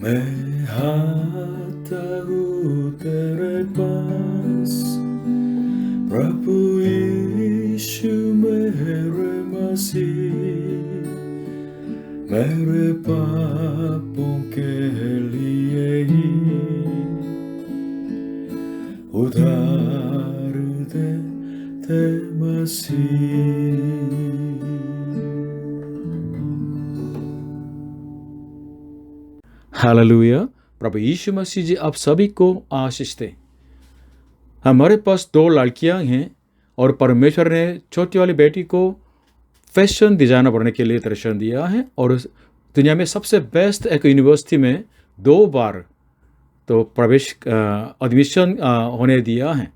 मैं आता हूँ तेरे पास, प्रभु यीशु मेरे मसीह, मेरे पापों के लिए ही उधार दे मसीह। हालेलुया। प्रभु यीशु मसीह जी आप सभी को आशीष दे। हमारे पास 2 लड़कियां हैं और परमेश्वर ने छोटी वाली बेटी को फैशन डिजाइनर बनने के लिए दर्शन दिया है और दुनिया में सबसे बेस्ट एक यूनिवर्सिटी में 2 बार तो प्रवेश एडमिशन होने दिया है।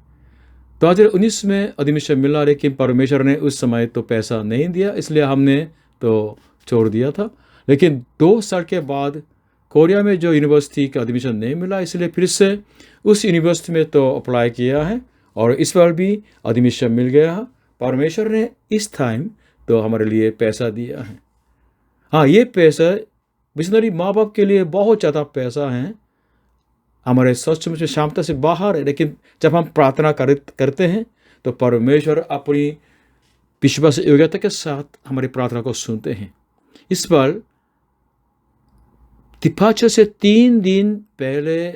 2019 में एडमिशन मिला, लेकिन परमेश्वर ने उस समय तो पैसा नहीं दिया, इसलिए हमने तो छोड़ दिया था। लेकिन 2 साल के बाद कोरिया में जो यूनिवर्सिटी का एडमिशन नहीं मिला, इसलिए फिर से उस यूनिवर्सिटी में तो अप्लाई किया है और इस बार भी एडमिशन मिल गया है। परमेश्वर ने इस टाइम तो हमारे लिए पैसा दिया है। हाँ, ये पैसा मिशनरी माँ बाप के लिए बहुत ज़्यादा पैसा है, हमारे सचमुच क्षमता से बाहर है। लेकिन जब हम प्रार्थना करते हैं तो परमेश्वर अपनी विश्वास योग्यता के साथ हमारी प्रार्थना को सुनते हैं। इस बार डिपार्चर से 3 दिन पहले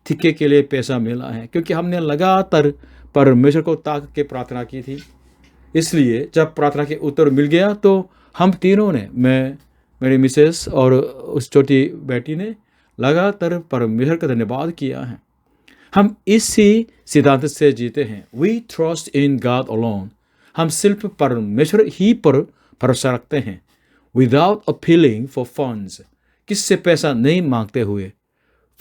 टिकट के लिए पैसा मिला है, क्योंकि हमने लगातार परमेश्वर को ताक के प्रार्थना की थी। इसलिए जब प्रार्थना के उत्तर मिल गया तो हम तीनों ने, मैं, मेरी मिसेस और उस छोटी बेटी ने लगातार परमेश्वर का धन्यवाद किया है। हम इसी सिद्धांत से जीते हैं, we trust in God alone. हम सिर्फ परमेश्वर ही पर भरोसा रखते हैं, विदाउट अपीलिंग फॉर फंड्स, किससे पैसा नहीं मांगते हुए।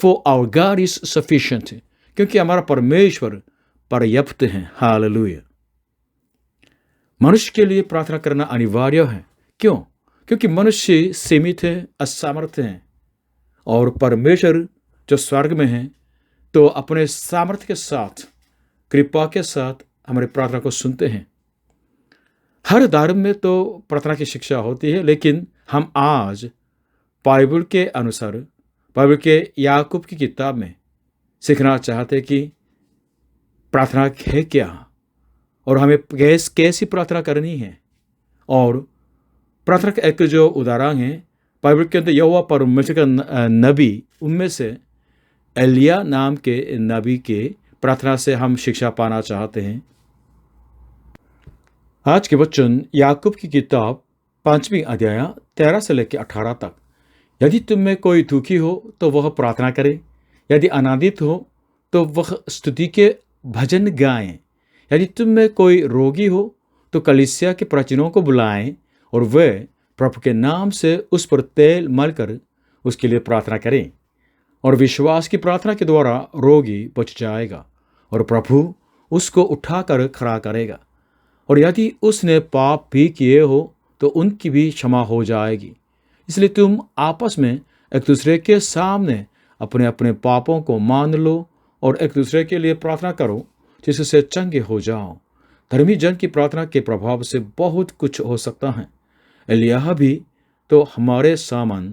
For our God is sufficient, क्योंकि हमारा परमेश्वर पर्याप्त है। हालेलुया। मनुष्य के लिए प्रार्थना करना अनिवार्य है। क्यों? क्योंकि मनुष्य सीमित है, असमर्थ है, और परमेश्वर जो स्वर्ग में है तो अपने सामर्थ्य के साथ, कृपा के साथ हमारी प्रार्थना को सुनते हैं। हर धर्म में तो प्रार्थना की शिक्षा होती है, लेकिन हम आज बाइबल के अनुसार, बाइबल के याकूब की किताब में सीखना चाहते कि प्रार्थना है क्या और हमें कैसी प्रार्थना करनी है। और प्रार्थना का एक जो उदाहरण है बाइबल के अंदर, यहोवा परमेश्वर का नबी, उनमें से एलिया नाम के नबी के प्रार्थना से हम शिक्षा पाना चाहते हैं। आज के वचन याकूब की किताब 5वीं अध्याय 13 से लेकर 18 तक। यदि तुम में कोई दुखी हो तो वह प्रार्थना करे, यदि आनंदित हो तो वह स्तुति के भजन गाएं। यदि तुम में कोई रोगी हो तो कलीसिया के प्राचीनों को बुलाएं और वे प्रभु के नाम से उस पर तेल मलकर उसके लिए प्रार्थना करें। और विश्वास की प्रार्थना के द्वारा रोगी बच जाएगा और प्रभु उसको उठाकर खड़ा करेगा। और यदि उसने पाप भी किए हो तो उनकी भी क्षमा हो जाएगी। इसलिए तुम आपस में एक दूसरे के सामने अपने अपने पापों को मान लो और एक दूसरे के लिए प्रार्थना करो, जिससे चंगे हो जाओ। धर्मी जन की प्रार्थना के प्रभाव से बहुत कुछ हो सकता है। एलिय्याह भी तो हमारे समान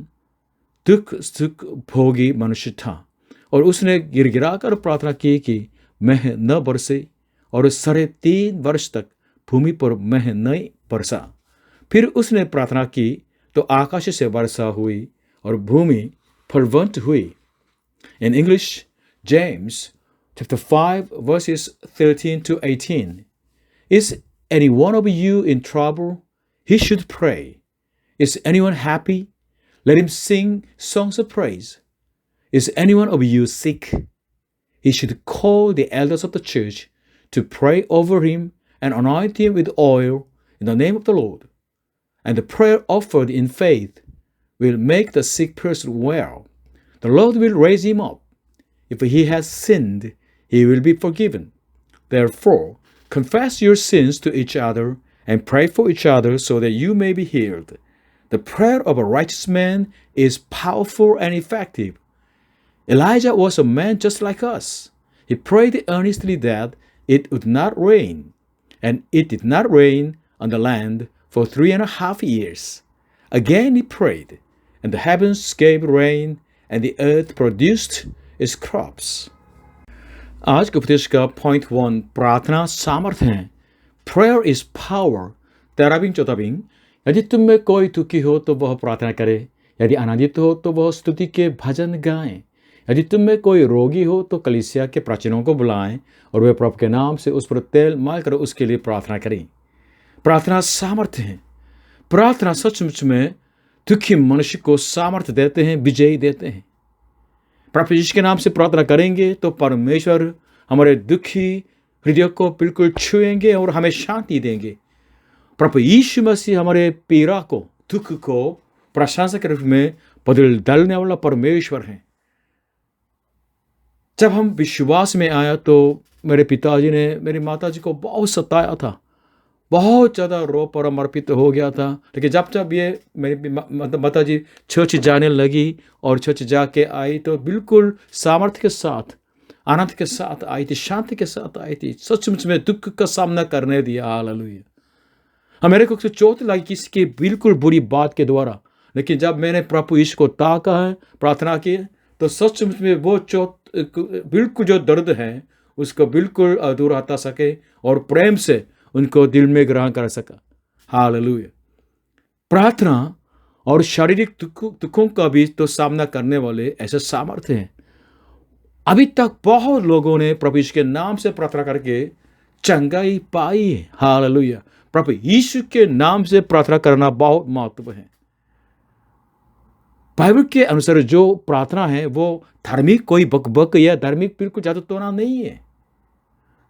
दुख सुख भोगी मनुष्य था और उसने गिड़गिड़ा कर प्रार्थना की कि मेह न बरसे, और 3.5 वर्ष तक भूमि पर मेह नहीं बरसा। फिर उसने प्रार्थना की तो आकाश से वर्षा हुई और भूमि फलवंत हुई। In English, James chapter 5 verses 13 to 18. Is any one of you in trouble? He should pray. Is anyone happy? Let him sing songs of praise. Is anyone of you sick? He should call the elders of the church to pray over him and anoint him with oil in the name of the Lord. And the prayer offered in faith will make the sick person well. The Lord will raise him up. If he has sinned, he will be forgiven. Therefore, confess your sins to each other and pray for each other so that you may be healed. The prayer of a righteous man is powerful and effective. Elijah was a man just like us. He prayed earnestly that it would not rain, and it did not rain on the land for 3.5 years. Again he prayed, and the heavens gave rain, and the earth produced its crops. आज के उपदेश का point 1 प्रार्थना सामर्थ्य है। Prayer is power। 13-14 यदि तुम में कोई दुखी हो तो वह प्रार्थना करे, यदि आनंदित हो तो वह स्तुति के भजन गाएं, यदि तुम में कोई रोगी हो तो कलीसिया के प्राचीनों को बुलाएं और वे प्रभु के नाम से उस पर तेल माल कर उसके लिए प्रार्थना करें। प्रार्थना सामर्थ्य है। प्रार्थना सचमुच में दुखी मनुष्य को सामर्थ्य देते हैं, विजयी देते हैं। प्रभु यीशु के नाम से प्रार्थना करेंगे तो परमेश्वर हमारे दुखी हृदय को बिल्कुल छुएंगे और हमें शांति देंगे। प्रभु यीशु मसीह हमारे पीड़ा को, दुख को प्रशंसा के रूप में बदल डालने वाला परमेश्वर है। जब हम विश्वास में आया तो मेरे पिताजी ने मेरी माताजी को बहुत सताया था, बहुत ज़्यादा रो परमर्पित हो गया था। लेकिन जब ये मेरी माताजी चर्च जाने लगी और चर्च जाके आई तो बिल्कुल सामर्थ्य के साथ, आनंद के साथ आई थी, शांति के साथ आई थी। सचमुच में दुख का सामना करने दिया। हालेलुया। मेरे को चोट लगी किसी की बिल्कुल बुरी बात के द्वारा, लेकिन जब मैंने प्रभु यीशु को ताका है, प्रार्थना की, तो सचमुच में वो चोट बिल्कुल जो दर्द है उसको बिल्कुल दूर हटा सके और प्रेम से उनको दिल में ग्रहण कर सका। हालेलुया। प्रार्थना और शारीरिक दुखों का भी तो सामना करने वाले ऐसे सामर्थ्य हैं। अभी तक बहुत लोगों ने प्रभु यीशु के नाम से प्रार्थना करके चंगाई पाई है। हालेलुया। प्रभु यीशु के नाम से प्रार्थना करना बहुत महत्व है। बाइबल के अनुसार जो प्रार्थना है वो धार्मिक कोई बकबक या धार्मिक बिल्कुल ज़्यादा तोना नहीं है।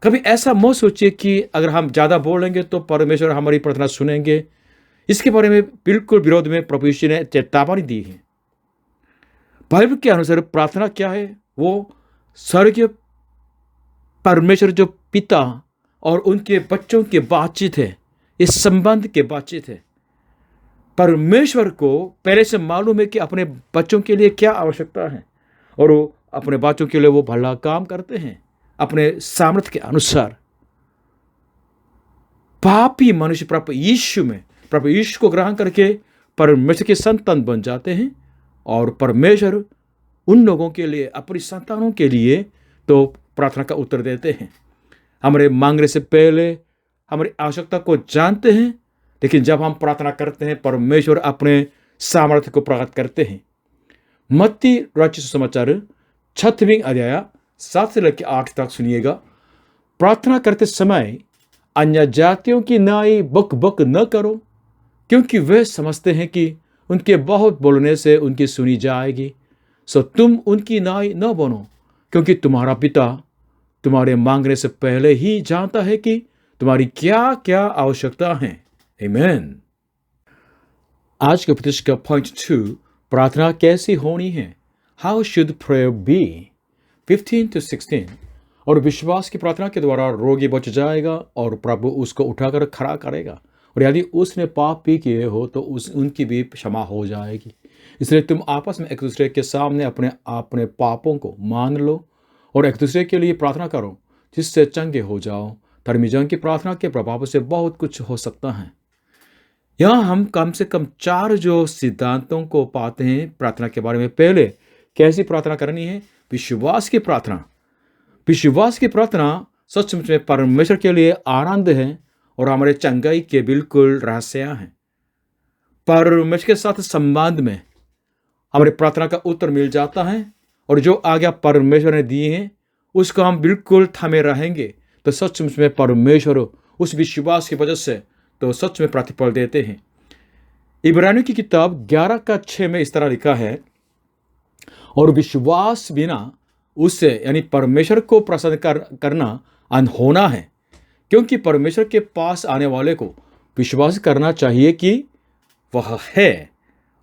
कभी ऐसा मत सोचिए कि अगर हम ज़्यादा बोलेंगे तो परमेश्वर हमारी प्रार्थना सुनेंगे। इसके बारे में बिल्कुल विरोध में प्रभु यीशु ने चेतावनी दी है। बाइबल के अनुसार प्रार्थना क्या है? वो स्वर्गीय परमेश्वर जो पिता और उनके बच्चों की बातचीत है, इस संबंध के बातचीत है। परमेश्वर को पहले से मालूम है कि अपने बच्चों के लिए क्या आवश्यकता है और वो अपने बच्चों के लिए वो भला काम करते हैं अपने सामर्थ्य के अनुसार। पापी मनुष्य प्रभु यीशु को ग्रहण करके परमेश्वर के संतान बन जाते हैं और परमेश्वर उन लोगों के लिए, अपनी संतानों के लिए तो प्रार्थना का उत्तर देते हैं। हमारे मांगने से पहले हमारी आवश्यकता को जानते हैं, लेकिन जब हम प्रार्थना करते हैं परमेश्वर अपने सामर्थ्य को प्रकट करते हैं। मत्ती रचित सुसमाचार 6वें अध्याय 7 से लेकर 8 तक सुनिएगा। प्रार्थना करते समय अन्य जातियों की नाई बक बक न करो, क्योंकि वे समझते हैं कि उनके बहुत बोलने से उनकी सुनी जाएगी। सो तुम उनकी नाई न बनो, क्योंकि तुम्हारा पिता तुम्हारे मांगने से पहले ही जानता है कि तुम्हारी क्या क्या आवश्यकता है। आमीन। आज के उपदेश का पॉइंट 2 प्रार्थना कैसी होनी है। How should prayer be. 15 to 16 और विश्वास की प्रार्थना के द्वारा रोगी बच जाएगा और प्रभु उसको उठाकर खड़ा करेगा, और यदि उसने पाप भी किए हो तो उनकी भी क्षमा हो जाएगी। इसलिए तुम आपस में एक दूसरे के सामने अपने पापों को मान लो और एक दूसरे के लिए प्रार्थना करो, जिससे चंगे हो जाओ। धर्मी जन की प्रार्थना के प्रभाव से बहुत कुछ हो सकता है। यहाँ हम कम से कम 4 जो सिद्धांतों को पाते हैं प्रार्थना के बारे में। पहले, कैसी प्रार्थना करनी है? विश्वास की प्रार्थना। विश्वास की प्रार्थना सचमुच में परमेश्वर के लिए आनंद है और हमारे चंगाई के बिल्कुल रहस्य हैं। परमेश्वर के साथ संबंध में हमारी प्रार्थना का उत्तर मिल जाता है और जो आज्ञा परमेश्वर ने दी है उसको हम बिल्कुल थमे रहेंगे तो सचमुच में परमेश्वर उस विश्वास की वजह से तो सच में प्रतिफल देते हैं। इब्रानियों की किताब 11:6 में इस तरह लिखा है, और विश्वास बिना उससे यानी परमेश्वर को प्रसन्न करना अनहोना है, क्योंकि परमेश्वर के पास आने वाले को विश्वास करना चाहिए कि वह है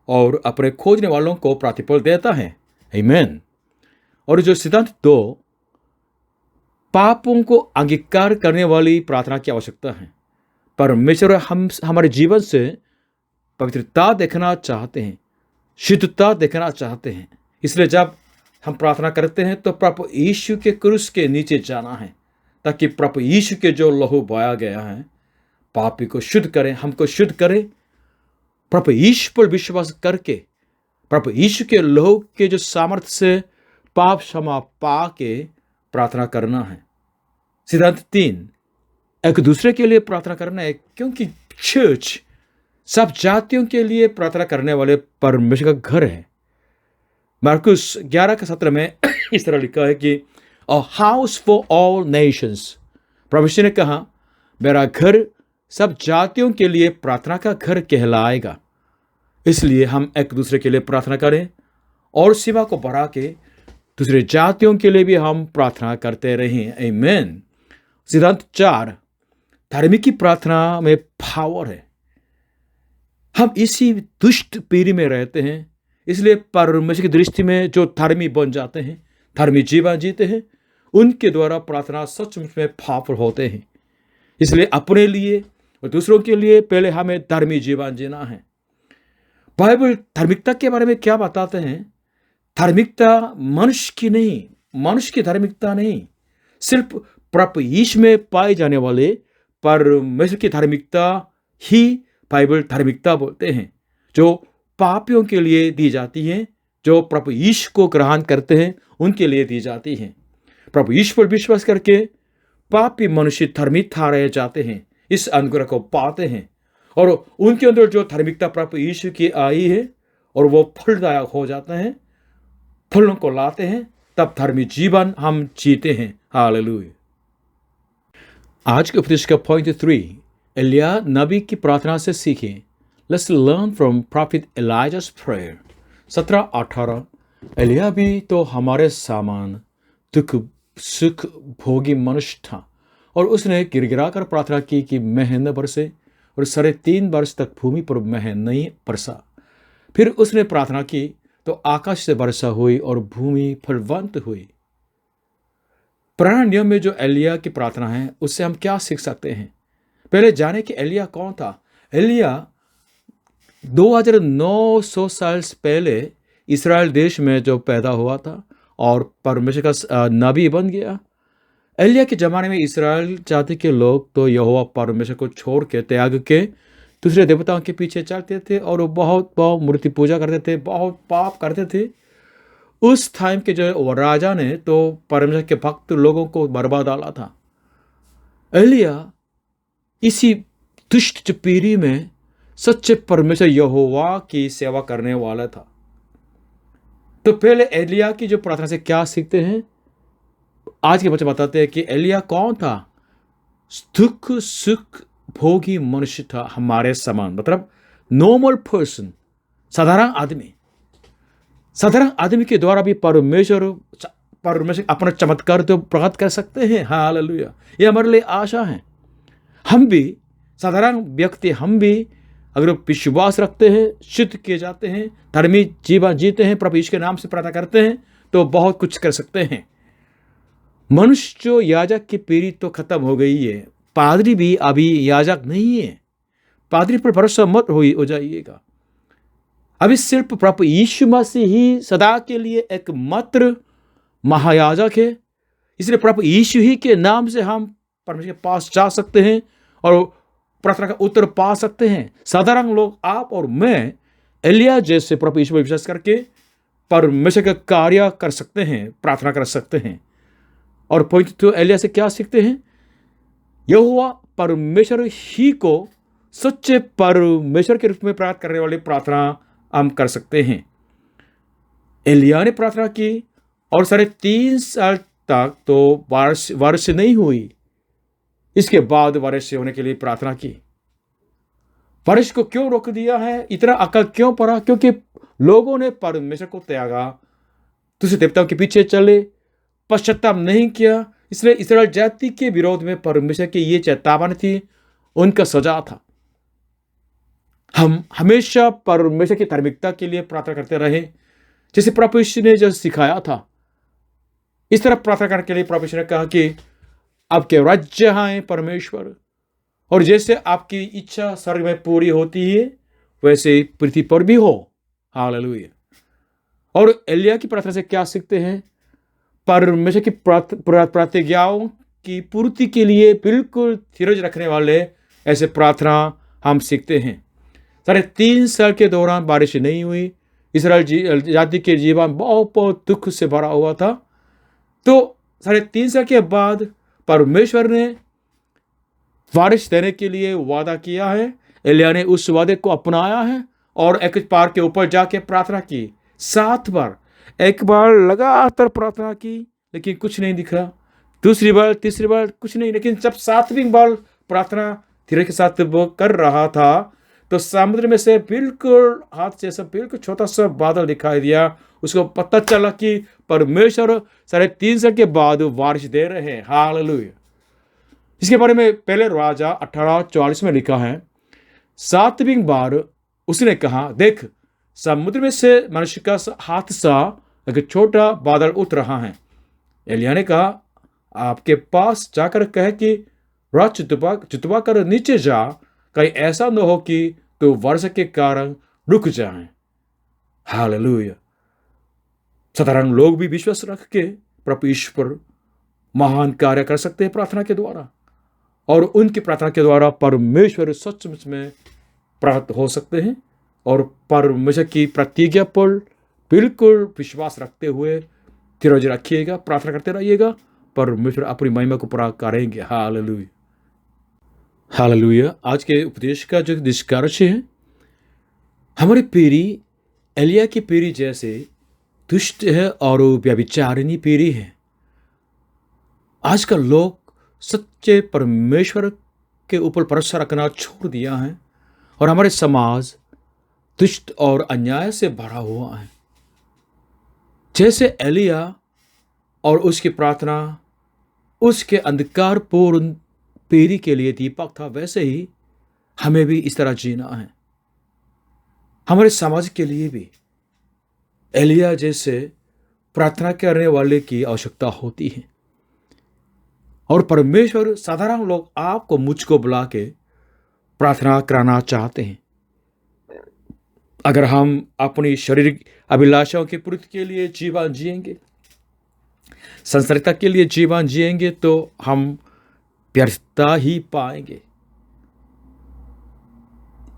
और अपने खोजने वालों को प्रतिफल देता है। आमीन। और जो सिद्धांत 2, पापों को अंगीकार करने वाली प्रार्थना की आवश्यकता है। परमेश्वर हमारे जीवन से पवित्रता देखना चाहते हैं, शुद्धता देखना चाहते हैं। इसलिए जब हम प्रार्थना करते हैं तो प्रभु यीशु के क्रूस के नीचे जाना है, ताकि प्रभु यीशु के जो लहू बहाया गया है पापी को शुद्ध करे, हमको शुद्ध करे। प्रभु यीशु पर विश्वास करके प्रभु यीशु के लहू के जो सामर्थ्य से पाप क्षमा पा के प्रार्थना करना है। सिद्धांत 3, एक दूसरे के लिए प्रार्थना करना है, क्योंकि चर्च सब जातियों के लिए प्रार्थना करने वाले परमेश्वर का घर है। मार्कुस 11:17 में इस तरह लिखा है कि a house for all nations. प्रभु यीशु ने कहा, मेरा घर सब जातियों के लिए प्रार्थना का घर कहलाएगा। इसलिए हम एक दूसरे के लिए प्रार्थना करें और सेवा को बढ़ा के दूसरे जातियों के लिए भी हम प्रार्थना करते रहें। आमीन। सिद्धांत 4, धार्मिक की प्रार्थना में पावर है। हम इसी दुष्ट पीढ़ी में रहते हैं, इसलिए परमेश्वर की दृष्टि में जो धर्मी बन जाते हैं, धार्मिक जीवन जीते हैं, उनके द्वारा प्रार्थना सचमुच में पावरफुल होते हैं। इसलिए अपने लिए और दूसरों के लिए पहले हमें धर्मी जीवन जीना है। बाइबल धार्मिकता के बारे में क्या बताते हैं? धार्मिकता मनुष्य की नहीं, मनुष्य की धार्मिकता नहीं, सिर्फ प्रभु यीशु में पाए जाने वाले परमेश्वर की धार्मिकता ही बाइबल धार्मिकता बोलते हैं, जो पापियों के लिए दी जाती है, जो प्रभु यीशु को ग्रहण करते हैं उनके लिए दी जाती है। प्रभु यीशु पर विश्वास करके पापी मनुष्य धर्मी ठहराए जाते हैं, इस अनुग्रह को पाते हैं, और उनके अंदर जो धार्मिकता प्रभु यीशु की आई है और वो फलदायक हो जाते हैं, फलों को लाते हैं, तब धर्मी जीवन हम जीते हैं। हालेलुया। आज के उपदेश का पॉइंट 3, एलिया नबी की प्रार्थना से सीखें। Let's learn from prophet Elijah's prayer. 17-18। एलिया भी तो हमारे समान दुख सुख भोगी मनुष्य था, और उसने गिड़गिड़ा कर प्रार्थना की कि मेंह न बरसे, और 3.5 वर्ष तक भूमि पर मेंह नहीं बरसा। फिर उसने प्रार्थना की तो आकाश से वर्षा हुई और भूमि फलवंत हुई। पुराने नियम में जो एलिया की प्रार्थना है, उससे हम क्या सीख सकते हैं? पहले जाने कि एलिया कौन था। एलिया 2900 साल पहले इस्राएल देश में जो पैदा हुआ था और परमेश्वर का नबी बन गया। एलिया के ज़माने में इस्राएल जाति के लोग तो यहोवा परमेश्वर को छोड़ के त्याग के दूसरे देवताओं के पीछे चलते थे, और वो बहुत मूर्ति पूजा करते थे, बहुत पाप करते थे। उस टाइम के जो राजा ने तो परमेश्वर के भक्त लोगों को बर्बाद डाला था। एलिया इसी दुष्ट पीढ़ी में सच्चे परमेश्वर यहोवा की सेवा करने वाला था। तो पहले एलिया की जो प्रार्थना से क्या सीखते हैं? आज के बच्चे बताते हैं कि एलिया कौन था? दुख सुख भोगी मनुष्य था, हमारे समान, मतलब नॉर्मल पर्सन, साधारण आदमी। साधारण आदमी के द्वारा भी परमेश्वर अपना चमत्कार तो प्रकट कर सकते हैं। हालेलुया। ये हमारे लिए आशा है। हम भी साधारण व्यक्ति, हम भी अगर विश्वास रखते हैं, शुद्ध किए जाते हैं, धर्मी जीवन जीते हैं, प्रभु यीशु के नाम से प्रार्थना करते हैं, तो बहुत कुछ कर सकते हैं। मनुष्य जो याजक की पीढ़ी तो खत्म हो गई है, पादरी भी अभी याजक नहीं है। पादरी पर भरोसा मत हो जाइएगा। अभी सिर्फ प्रभु यीशु मसीह ही सदा के लिए एकमात्र महायाजक है। इसलिए प्रभु यीशु ही के नाम से हम परमेश्वर के पास जा सकते हैं और प्रार्थना का उत्तर पा सकते हैं। साधारण लोग, आप और मैं, एलिया जैसे प्रभु यीशु पर विश्वास करके परमेश्वर का कार्य कर सकते हैं, प्रार्थना कर सकते हैं। और पॉइंट 2, एलिया से क्या सीखते हैं? यहोवा परमेश्वर ही को सच्चे परमेश्वर के रूप में प्रार्थना करने वाली प्रार्थना हम कर सकते हैं। एलिया ने प्रार्थना की और 3.5 साल तक तो बारिश नहीं हुई। इसके बाद बारिश होने के लिए प्रार्थना की। बारिश को क्यों रोक दिया है? इतना अकल क्यों पड़ा? क्योंकि लोगों ने परमेश्वर को त्यागा, दूसरे देवताओं के पीछे चले, पश्चाताप नहीं किया। इसलिए इस्राएल जाति के विरोध में परमेश्वर की ये चेतावनी थी, उनका सजा था। हम हमेशा परमेश्वर की धार्मिकता के लिए प्रार्थना करते रहे, जैसे प्रभु यीशु ने जो सिखाया था। इस तरह प्रार्थना करने के लिए प्रभु यीशु ने कहा कि आपके राज्य आए परमेश्वर, और जैसे आपकी इच्छा स्वर्ग में पूरी होती है वैसे पृथ्वी पर भी हो। हालेलुया। और एलिया की प्रार्थना से क्या सीखते हैं? परमेश्वर की प्रतिज्ञाओं की पूर्ति के लिए बिल्कुल धीरज रखने वाले ऐसे प्रार्थना हम सीखते हैं। 3.5 साल के दौरान बारिश नहीं हुई, इसराइल जाति के जीवन बहुत बहुत दुख से भरा हुआ था। तो 3.5 साल के बाद परमेश्वर ने बारिश देने के लिए वादा किया है। एलिय्याह ने उस वादे को अपनाया है और एक पहाड़ के ऊपर जाके प्रार्थना की 7 बार। एक बार लगातार प्रार्थना की लेकिन कुछ नहीं दिखा, दूसरी बार, तीसरी बार कुछ नहीं, लेकिन जब 7वीं बार प्रार्थना धीरे के साथ वो कर रहा था तो समुद्र में से बिल्कुल हाथ जैसा बिल्कुल छोटा सा बादल दिखाई दिया। उसको पता चला कि परमेश्वर 3.5 साल के बाद बारिश दे रहे हैं। हालेलुया। इसके बारे में पहले राजा 18:44 में लिखा है, 7वीं बार उसने कहा, देख समुद्र में से मनुष्य का हाथ सा एक छोटा बादल उठ रहा है। एलिय्याह ने कहा, आपके पास जाकर कहे कि रात चितवा कर नीचे जा, कहीं ऐसा न हो कि तो वर्षा के कारण रुक जाएं। हालेलुया। साधारण लोग भी विश्वास रख के प्रभु ईश्वर महान कार्य कर सकते हैं प्रार्थना के द्वारा, और उनकी प्रार्थना के द्वारा परमेश्वर सचमुच में प्राप्त हो सकते हैं। और परमेश्वर की प्रतिज्ञा पर बिल्कुल विश्वास रखते हुए धीरज रखिएगा, प्रार्थना करते रहिएगा, परमेश्वर अपनी महिमा को पूरा करेंगे। हालेलुया। हालेलुया। आज के उपदेश का जो निष्कर्ष है, हमारी पीढ़ी एलिय्याह की पीढ़ी जैसे दुष्ट है और व्यभिचारिणी पीढ़ी है। आजकल लोग सच्चे परमेश्वर के ऊपर भरोसा रखना छोड़ दिया है और हमारे समाज दुष्ट और अन्याय से भरा हुआ है। जैसे एलिय्याह और उसकी प्रार्थना उसके अंधकारपूर्ण पीढ़ी के लिए दीपक था, वैसे ही हमें भी इस तरह जीना है। हमारे समाज के लिए भी एलिय्याह जैसे प्रार्थना करने वाले की आवश्यकता होती है। और परमेश्वर साधारण लोग आपको मुझको बुला के प्रार्थना कराना चाहते हैं। अगर हम अपनी शारीरिक अभिलाषाओं की पूर्ति के लिए जीवन जिएंगे, संसारिकता के लिए जीवन जिएंगे, तो हम व्यर्थता ही पाएंगे।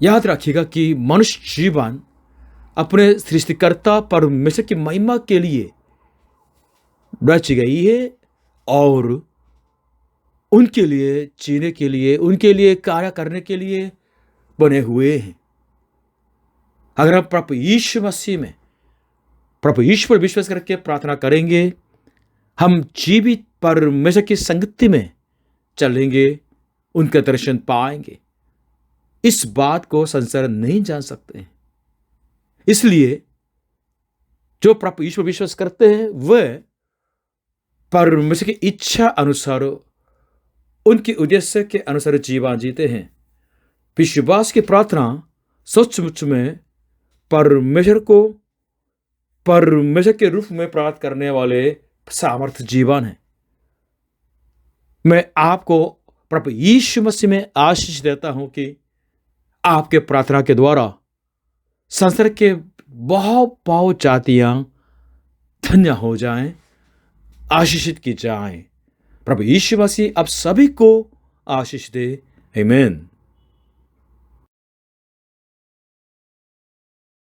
याद रखिएगा कि मनुष्य जीवन अपने सृष्टिकर्ता परमेश्वर की महिमा के लिए रची गई है और उनके लिए जीने के लिए, उनके लिए कार्य करने के लिए बने हुए हैं। अगर हम प्रभु यीशु मसीह में प्रभु ईश्वर विश्वास करके प्रार्थना करेंगे, हम जीवित परमेश्वर की संगति में चलेंगे, उनका दर्शन पाएंगे। इस बात को संसार नहीं जान सकते। इसलिए जो प्रभु ईश्वर विश्वास करते हैं वह परमेश्वर की इच्छा अनुसार, उनके उद्देश्य के अनुसार जीवन जीते हैं। विश्वास की प्रार्थना सचमुच में परमेश्वर को परमेश्वर के रूप में प्राप्त करने वाले सामर्थ्य जीवन है। मैं आपको प्रभु यीशु मसीह में आशीष देता हूं कि आपके प्रार्थना के द्वारा संसार के बहुत जातियां धन्य हो जाएं, आशीषित की जाएं। प्रभु यीशु मसीह अब सभी को आशीष दे। आमीन।